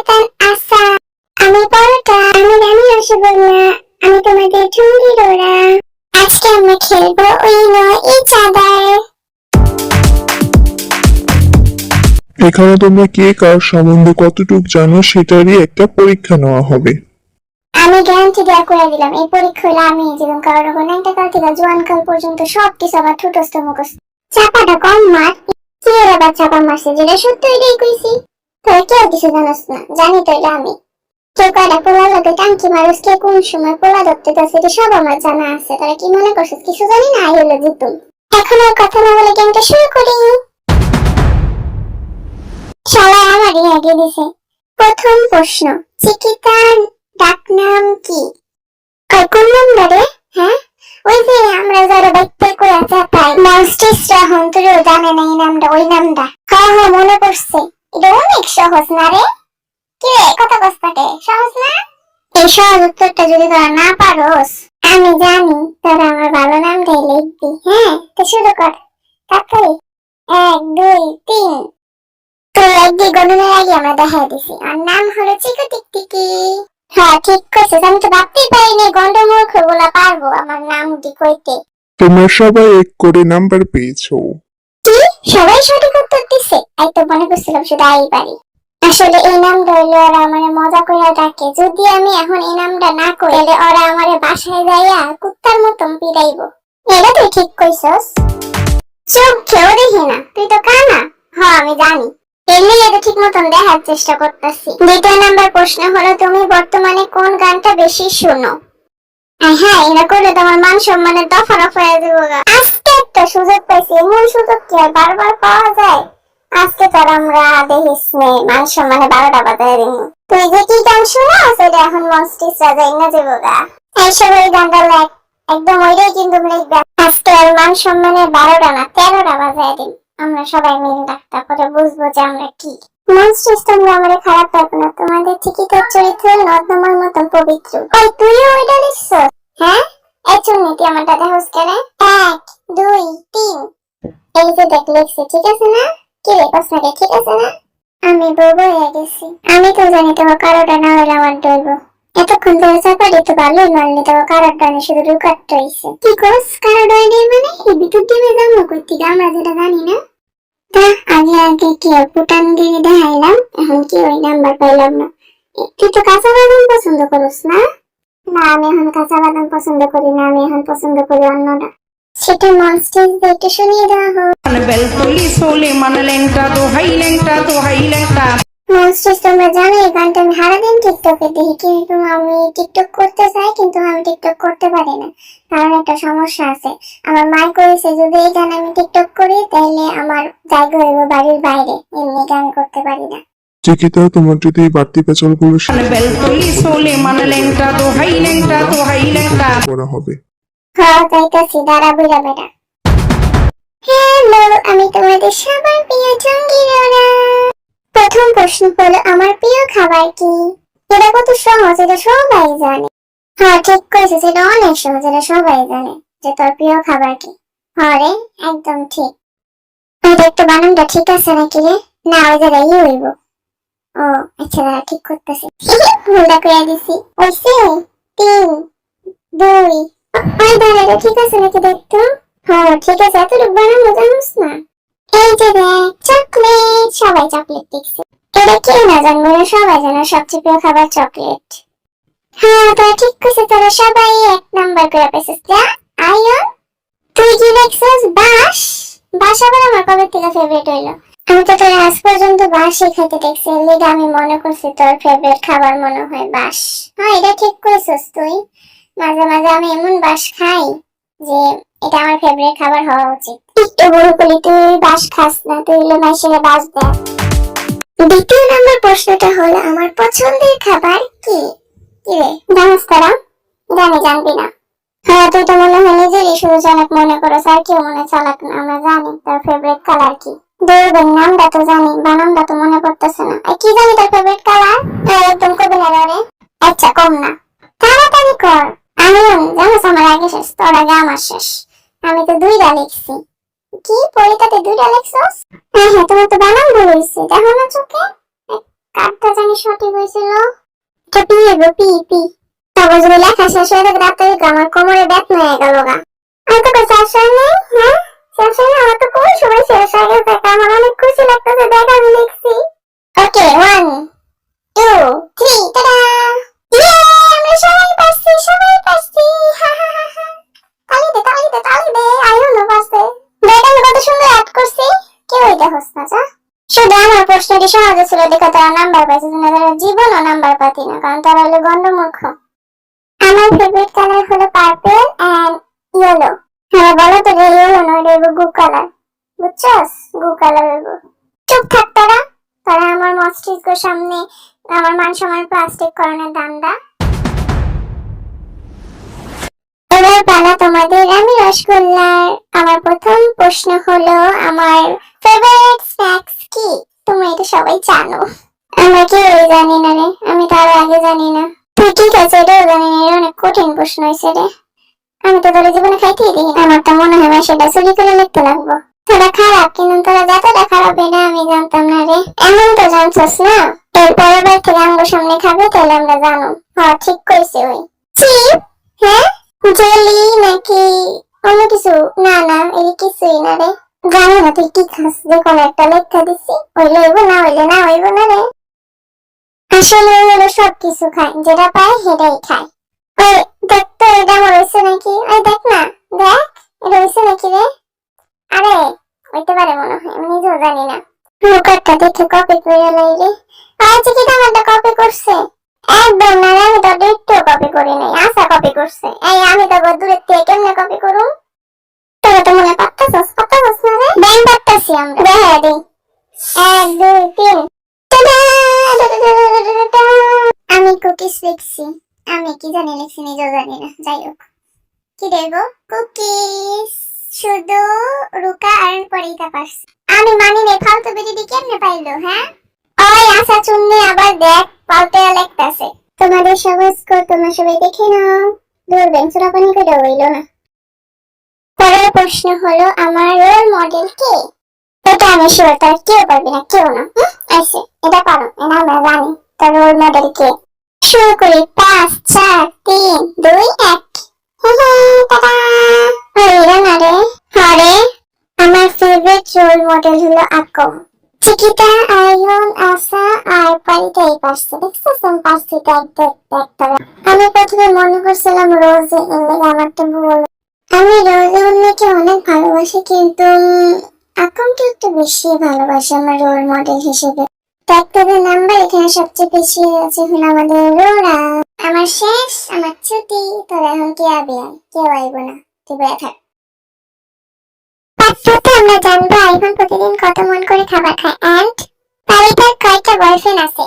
শয়তান আসা। আমি পরোটা, আমি রানী রসগোল্লা, আমি তোমাদের ঠুঙ্গি ডোরা। আজকে আমরা খেলবো ওই নয় এই চাঁদার। এখানে তোমরা কে কার সম্বন্ধে কতটুকু জানো সেটারই একটা পরীক্ষা নেওয়া হবে। আমি গ্যারান্টি দেওয়া করে দিলাম, এই পরীক্ষা হলে আমি জীবন কারোর একটা কাল থেকে জোয়ান কাল পর্যন্ত সবকিছু আমার ঠুটস্থ মুখস্থ। চাপাটা কম মার, কি এর আবার চাপা মারছে, যেটা সত্য এটাই কইছি। তোরা কেউ কিছু জানোস না, জানি তো এটা আমি। কেউ কয়টা পোলা লোকে টাঙ্কি মানুষ কে কোন সময় পোলা ধরতে গেছে এটা সব আমার জানা আছে। তারা কি মনে করছিস কিছু জানি না? আই হলো জিতুম। এখন আর কথা না বলে গেমটা শুরু করি। সবাই আমারই আগে দিছে। প্রথম প্রশ্ন, চিকিতার ডাকনাম কি? কোন নাম্বারে? হ্যাঁ, ওই যে আমরা যারা দেখতে করে আছে তাই মনস্টিসরা হন্তরেও জানে না এই নামটা, ওই নামটা। হ্যাঁ হ্যাঁ মনে পড়ছে, এটা অনেক সহজ না রে? কি রে কথা কস্তাকে সহজ না? এই সহজ উত্তরটা যদি তোরা না পারোস, আমি জানি তোরা আমার ভালো নামটাই লিখবি। হ্যাঁ তো শুরু কর তাড়াতাড়ি। 1 2 3। তো একদি গণনের আগে আমরা দেখা দিছি, আর নাম হলো চিকু টিকটিকি। হ্যাঁ ঠিক করছিস, আমি তো ভাবতেই পারিনি গন্ডমূর্খ বলা পারবো আমার নামটি কইতে। তোমরা সবাই এক করে নাম্বার পেয়েছো। কি সবাই সঠিক উত্তর দিছে? এই তো মনে করছিলাম শুধু আই পারি। আসলে এই নামটা হইলে ওরা আমারে মজা করে ডাকে। যদি আমি এখন এই নামটা না কই তাহলে ওরা আমারে বাসায় যাইয়া কুত্তার মতন পিটাইবো। এটা তুই ঠিক কইছস। চোখ খেয়েও দেখি না, তুই তো কানা। হ্যাঁ আমি জানি, এমনি এটা ঠিক মতন দেখার চেষ্টা করতেছি। দ্বিতীয় নাম্বার প্রশ্ন হলো, তুমি বর্তমানে কোন গানটা বেশি শোনো? হ্যাঁ এটা করলে তোমার মান সম্মানের দফা রফা হয়ে যাবে। আজকে একটা সুযোগ পাইছি, এমন সুযোগ কি আর বারবার পাওয়া যায়? আজকে তোর আমরা দেখিস নে মান সম্মানে 12টা বাজায় দিন। তুই যে কি গান শোনা সেটা এখন মনস্টিস রাজাই না যাবো গা। এইসব ওই গানটা লেখ, একদম ওইটাই কিন্তু লিখবে। আজকে আর মান সম্মানের 12টা না 13টা বাজায় দিন। আমরা সবাই মিলে ডাক্তার করে বুঝবো যে আমরা কি মনস্টিস। তোমরা আমাদের খারাপ পাবো না, তোমাদের ঠিকই তোর চরিত্র নর্দমার মতন পবিত্র। ওই তুইও ওইটা লিখছ? হ্যাঁ এই চুন্নিটি আমারটা দেখোস কেন? 1 2 3। এই যে দেখ লিখছি, ঠিক আছে না? কি রে প্রশ্নটা ঠিক আছে না? আমি বলবো হয়ে গেছি। আমি তো জানি তোমার কারোটা না হলে আমার ডইব। এতক্ষণ ধরে চাপাটি তো ভালোই মারলি, তোমার কারোর ডানে শুধু রুকাট হইছে। কি কস কারো ডয় নেই মানে? এই ভিতর টিমে জন্ম করতে আমরা যেটা জানি না। তা আগে আগে কি পুটান গিয়ে দেখাইলাম, এখন কি ওই নাম্বার পাইলাম না। তুই তো কাঁচা বাদাম পছন্দ করিস না? না আমি এখন কাঁচা বাদাম পছন্দ করি না, আমি এখন পছন্দ করি অন্যটা। সেটা মনস্টিস দেখে শুনিয়ে দেওয়া হোক। বেলতলি সোলে মানে লেংটা দোহাই লেংটা। মনস্টিস তোমরা জানো এই গানটা আমি সারাদিন টিকটকে দেখি, কিন্তু আমি টিকটক করতে চাই কিন্তু আমি টিকটক করতে পারি না, কারণ একটা সমস্যা আছে। আমার মা কইছে যদি এই গান আমি টিকটক করি তাহলে আমার জায়গা হইব বাড়ির বাইরে, এমনি গান করতে পারি না। চিকিতা, তোমার যদি এই বাড়তি পেঁচালগুলো বেলতলি সোলে মানে লেংটা দোহাই লেংটা করা হবে। হ্যাঁ যাইতাছি, দাঁড়া বুড়া বেটা। হ্যালো, আমি তোমাদের সবার প্রিয় জঙ্গিরা। প্রথম প্রশ্ন হলো, আমার প্রিয় খাবার কি? এটা কত সহজ, এটা সবাই জানে। হ্যাঁ ঠিক কইছিস, এটা অনেক সহজ, এটা সবাই জানে যে তোর প্রিয় খাবার কি। হ্যাঁ রে একদম ঠিক। এটা একটু বানানটা ঠিক আছে নাকি রে? না ওই জায়গায় হইব। ও আচ্ছা দাঁড়া ঠিক করতেছি। ভুলটা করে দিছি। ওইসে 3 2। ওই দাঁড়া, এটা ঠিক আছে নাকি দেখতো? হ্যাঁ ঠিক আছে, এতটুকু বানানো জানোস না? এই যে দেখ চকলেট, সবাই চকলেট দেখছে। এটা কে না জানবো না, সবাই জানে সবচেয়ে প্রিয় খাবার চকলেট। হ্যাঁ তোরা ঠিক করছিস, তোরা সবাই 1 নাম্বার করে পেয়েছিস। যা আয়ন, তুই কি দেখছিস? বাঁশ। বাঁশ আবার আমার কবে থেকে ফেভারিট হইলো? আমি তো তোর আজ পর্যন্ত বাঁশই খাইতে দেখছি, এর আমি মনে করছি তোর ফেভারিট খাবার মনে হয় বাঁশ। হ্যাঁ এটা ঠিক করেছিস তুই। মাঝে মাঝে আমি এমন বাঁশ খাই যে এটা আমার ফেভারিট খাবার হওয়া উচিত। একটু বড় কলি তুই বাঁশ খাস না, তুই হলো মাইসেরে বাঁশ দেয়। দ্বিতীয় নম্বর প্রশ্নটা হলো, আমার পছন্দের খাবার কি? কি রে জানিস তারা? জানবি না? হ্যাঁ তুই তো মনে হয় নিজেরই শুধু চালাক মনে করো, আর কেউ মনে চালাক না। আমরা জানি তোর ফেভারিট কালার কি। দৌড়বেন নামটা তো জানি, বানানটা তো মনে পড়তেছে না। কি জানি তোর ফেভারিট কালার? একদম কবি না রে। আচ্ছা কম না, তাড়াতাড়ি কর। আমি জানিস আমার আগে শেষ, তোর আগে আমার শেষ। আমি তো 2টা লিখছি। কি পরীক্ষাতে 2টা লিখছস? হ্যাঁ তোমার তো বানান ভুল হইছে, দেখো না চোখে। কারটা জানি সঠিক হয়েছিল। এটা পি হবে, পি পি। তারপর যদি লেখা শেষ হয়ে থাকে তাড়াতাড়ি আমার কোমরে ব্যথা হয়ে গেল গা। আমি তো শেষ হয় নাই, হ্যাঁ শেষ হয় না, আমার তো কোন সময় শেষ হয়ে গেছে। আমার অনেক খুশি লাগতেছে, দেখ আমি লিখছি। ওকে 1 2 3 টাটা। ইয়ে, আমরা সবাই পারছি, সবাই পারছি। হা হা হা হা। তালি দে তালি দে তালি দে, আইও না পারছে। দেখ আমি কত সুন্দর অ্যাড করছি। কেউ এটা হচ্ছে না যা। শুধু আমার প্রশ্নটি সহজ ছিল দেখে তারা নাম্বার পাইছে, না তারা জীবনও নাম্বার পাতি না, কারণ তারা হলো গন্ডমূর্খ। আমার ফেভারিট কালার হলো পার্পল এন্ড ইয়েলো। হ্যাঁ বলো তো, রে ইয়েলো নয়, রে গু কালার, বুঝছস? গু কালার হইবো। চুপ থাক তারা, তারা আমার মস্তিষ্কের সামনে আমার মান সম্মান প্লাস্টিক করণের দান্দা। এবার পালা তোমাদের। আমি রসগোল্লার। আমার প্রথম প্রশ্ন হলো আমার ফেভারিট স্ন্যাক্স কি? তোমরা এটা সবাই জানো। আমরা কেউই জানি না রে, আমি তার আগে জানি না। তুই ঠিক আছে, এটাও জানি না, এটা অনেক কঠিন প্রশ্ন হয়েছে রে। আমি তো তোর জীবনে খাইতেই দেখি না, আমার তো মনে হয় না সেটা চুরি করে লিখতে লাগবো। তোরা খারাপ, কিন্তু তোরা যতটা খারাপ এটা আমি জানতাম না রে। এমন তো জানছস না, এর পরের বার থেকে আমার সামনে খাবে তাহলে আমরা জানো। হ্যাঁ ঠিক কইছে ওই চিপ। হ্যাঁ জেলি নাকি অন্য কিছু? না না, এই কিছুই না রে। জানি না তুই কি খাস, যে কোনো একটা লেখা দিছি, হইলে হইব না হইলে না হইব না রে। আসলে হলো সবকিছু খায়, যেটা পায় সেটাই খায়। ওই দেখ তো এটা আমার হয়েছে নাকি, ওই দেখ না, দেখ এটা হয়েছে নাকি রে। আরে হইতে পারে মনে হয়, আমি নিজেও জানি না। মুখটা দেখে কপি করে লাই রে। আচ্ছা কি আমারটা কপি করছে? একদম না রে, আমি তো একটু কপি করি নাই, আশা কপি করছে। এই আমি তো দূরের থেকে কেমনে কপি করুম? তোরা তো মনে পারতাছস না রে। ব্যাং পারতাছি আমরা, দেখা দিই 1 2 3। আমি কুকিজ লিখছি। আমি কি জানি লিখছি নিজেও জানি না, যাই হোক। কি দেবো? কুকিজ। শুধু রুকা আর পরিতা পারছে। আমি মানি নেই, ফালতু বেরিয়ে কেমনে পাইলো? হ্যাঁ ওই আশা চুন্নি আবার দেখ পাল্টে লেখতাছে। তোমাদের সবার স্কোর তোমরা সবাই দেখে নাও। দূর বেঞ্চুরা পানি করে হইল না। পরের প্রশ্ন হলো আমার রোল মডেল কে? এটা আমি শিওর, তার কেউ পারবে না, কেউ না। আচ্ছা এটা পারো, এটা আমরা জানি। তার রোল মডেল কে? শুরু করি 5 4 3 2 1। না রে, হরে আমার ফেভারিট রোল মডেল হলো আকম। চিকিতা, আয়ন, আশা আর পারিতাই পারছে। দেখছো পারছি তো দেখ তারা। আমি প্রথমে মনে করছিলাম রোজে, এলে আমারটা ভুল। আমি রোজে অন্যকে অনেক ভালোবাসি, কিন্তু আকমকে একটু বেশি ভালোবাসি আমার রোল মডেল হিসেবে। ডাক্তারের নাম্বার এখানে সবচেয়ে বেশি আছে হলো আমাদের রোরা। আমার শেষ, আমার ছুটি, তোর এখন কি আবি? কেউ আইব না, তুই বেড়ে থাক। পাঠ্যতে আমরা জানবো আইফোন প্রতিদিন কত মন করে খাবার খায়, এন্ড পারিতার কয়টা বয়ফ্রেন্ড আছে।